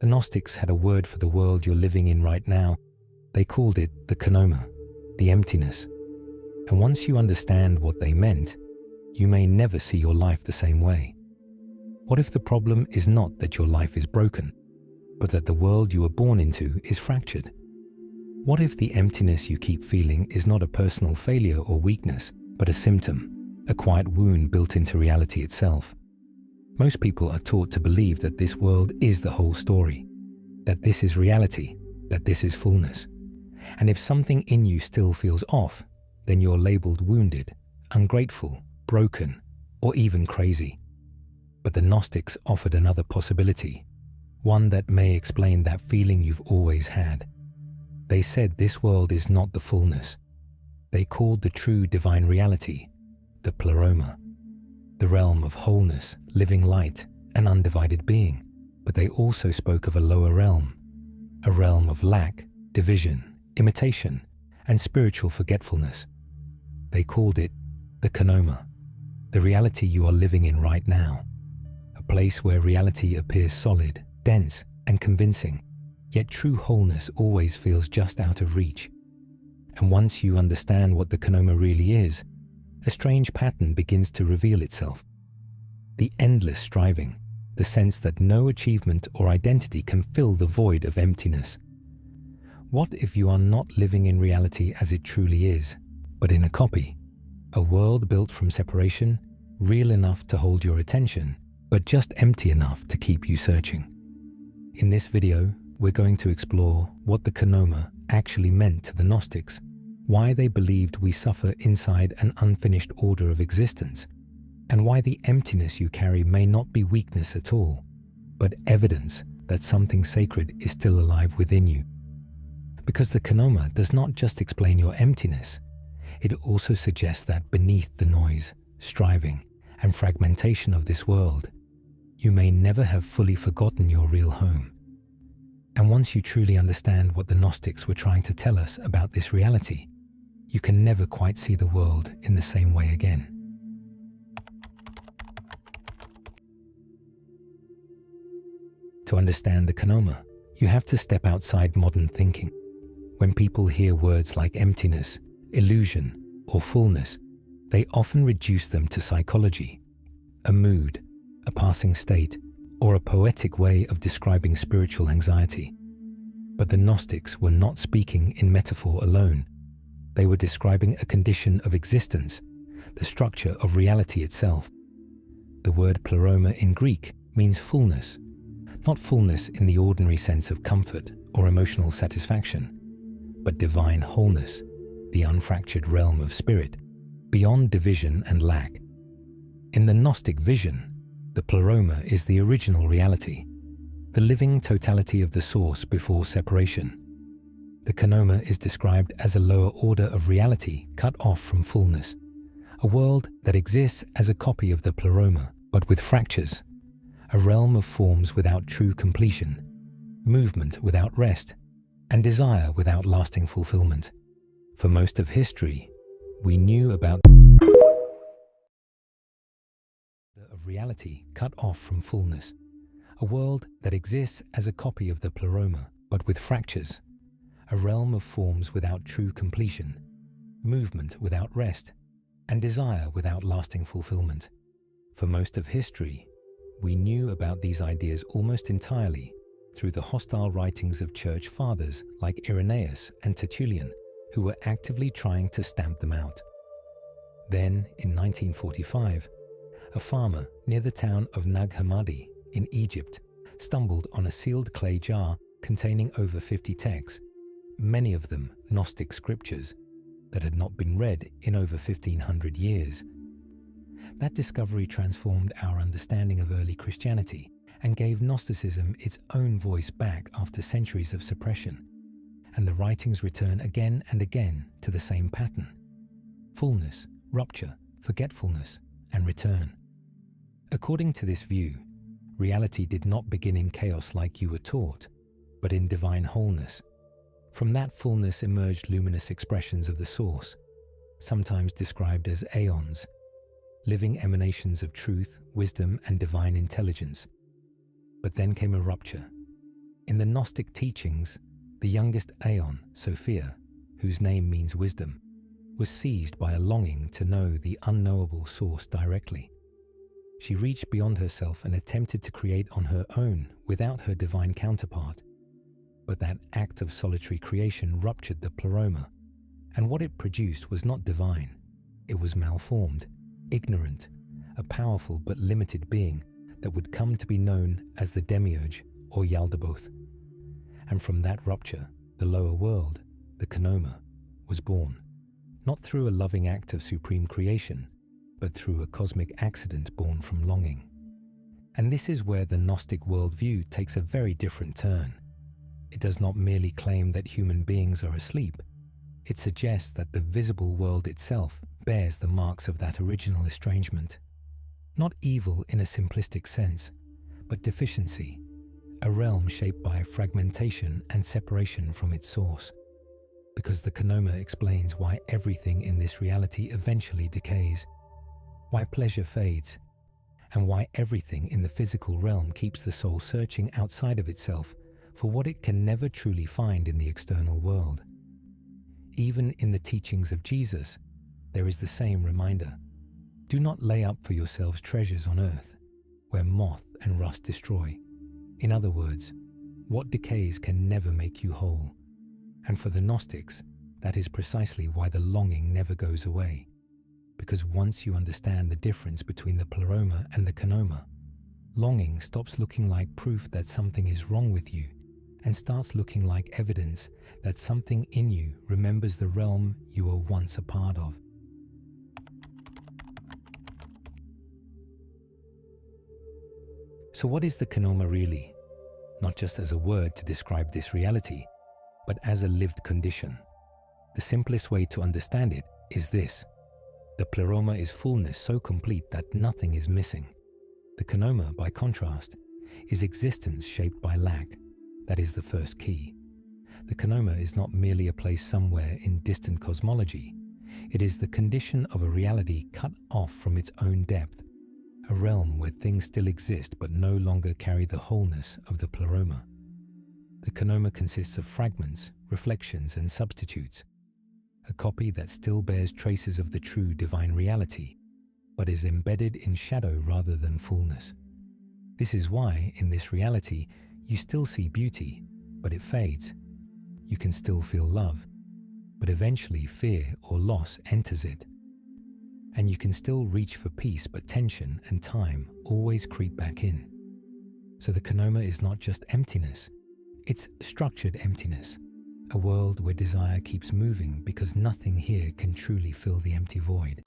The Gnostics had a word for the world you're living in right now. They called it the Kenoma, the emptiness. And once you understand what they meant, you may never see your life the same way. What if the problem is not that your life is broken, but that the world you were born into is fractured? What if the emptiness you keep feeling is not a personal failure or weakness, but a symptom, a quiet wound built into reality itself? Most people are taught to believe that this world is the whole story, that this is reality, that this is fullness. And if something in you still feels off, then you're labeled wounded, ungrateful, broken, or even crazy. But the Gnostics offered another possibility, one that may explain that feeling you've always had. They said this world is not the fullness. They called the true divine reality the Pleroma, the realm of wholeness, living light, and undivided being. But they also spoke of a lower realm, a realm of lack, division, imitation, and spiritual forgetfulness. They called it the Kenoma, the reality you are living in right now, a place where reality appears solid, dense, and convincing, yet true wholeness always feels just out of reach. And once you understand what the Kenoma really is, a strange pattern begins to reveal itself. The endless striving, the sense that no achievement or identity can fill the void of emptiness. What if you are not living in reality as it truly is, but in a copy? A world built from separation, real enough to hold your attention, but just empty enough to keep you searching. In this video, we're going to explore what the Kenoma actually meant to the Gnostics, why they believed we suffer inside an unfinished order of existence, and why the emptiness you carry may not be weakness at all, but evidence that something sacred is still alive within you. Because the Kenoma does not just explain your emptiness, it also suggests that beneath the noise, striving, and fragmentation of this world, you may never have fully forgotten your real home. And once you truly understand what the Gnostics were trying to tell us about this reality, you can never quite see the world in the same way again. To understand the Kenoma, you have to step outside modern thinking. When people hear words like emptiness, illusion, or fullness, they often reduce them to psychology, a mood, a passing state, or a poetic way of describing spiritual anxiety. But the Gnostics were not speaking in metaphor alone. They were describing a condition of existence, the structure of reality itself. The word pleroma in Greek means fullness, not fullness in the ordinary sense of comfort or emotional satisfaction, but divine wholeness, the unfractured realm of spirit, beyond division and lack. In the Gnostic vision, the pleroma is the original reality, the living totality of the source before separation. The Kenoma is described as a lower order of reality cut off from fullness, a world that exists as a copy of the pleroma, but with fractures, a realm of forms without true completion, movement without rest, and desire without lasting fulfillment. For most of history, we knew about of reality cut off from fullness, a world that exists as a copy of the pleroma, but with fractures, a realm of forms without true completion, movement without rest, and desire without lasting fulfillment. For most of history, we knew about these ideas almost entirely through the hostile writings of church fathers like Irenaeus and Tertullian, who were actively trying to stamp them out. Then, in 1945, a farmer near the town of Nag Hammadi in Egypt stumbled on a sealed clay jar containing over 50 texts, many of them Gnostic scriptures that had not been read in over 1,500 years. That discovery transformed our understanding of early Christianity and gave Gnosticism its own voice back after centuries of suppression. And the writings return again and again to the same pattern: fullness, rupture, forgetfulness, and return. According to this view, reality did not begin in chaos like you were taught, but in divine wholeness. From that fullness emerged luminous expressions of the source, sometimes described as aeons, living emanations of truth, wisdom, and divine intelligence. But then came a rupture. In the Gnostic teachings, the youngest Aeon, Sophia, whose name means wisdom, was seized by a longing to know the unknowable source directly. She reached beyond herself and attempted to create on her own without her divine counterpart. But that act of solitary creation ruptured the pleroma, and what it produced was not divine. It was malformed, ignorant, a powerful but limited being that would come to be known as the Demiurge or Yaldabaoth. And from that rupture, the lower world, the Kenoma, was born, not through a loving act of supreme creation, but through a cosmic accident born from longing. And this is where the Gnostic worldview takes a very different turn. It does not merely claim that human beings are asleep. It suggests that the visible world itself bears the marks of that original estrangement. Not evil in a simplistic sense, but deficiency, a realm shaped by fragmentation and separation from its source. Because the Kenoma explains why everything in this reality eventually decays, why pleasure fades, and why everything in the physical realm keeps the soul searching outside of itself for what it can never truly find in the external world. Even in the teachings of Jesus, there is the same reminder. Do not lay up for yourselves treasures on earth, where moth and rust destroy. In other words, what decays can never make you whole. And for the Gnostics, that is precisely why the longing never goes away. Because once you understand the difference between the pleroma and the Kenoma, longing stops looking like proof that something is wrong with you and starts looking like evidence that something in you remembers the realm you were once a part of. So what is the Kenoma really? Not just as a word to describe this reality, but as a lived condition. The simplest way to understand it is this. The pleroma is fullness so complete that nothing is missing. The Kenoma, by contrast, is existence shaped by lack. That is the first key. The Kenoma is not merely a place somewhere in distant cosmology. It is the condition of a reality cut off from its own depth, a realm where things still exist but no longer carry the wholeness of the pleroma. The Kenoma consists of fragments, reflections, and substitutes, a copy that still bears traces of the true divine reality, but is embedded in shadow rather than fullness. This is why, in this reality, you still see beauty, but it fades. You can still feel love, but eventually fear or loss enters it. And you can still reach for peace, but tension and time always creep back in. So the Kenoma is not just emptiness, it's structured emptiness, a world where desire keeps moving because nothing here can truly fill the empty void.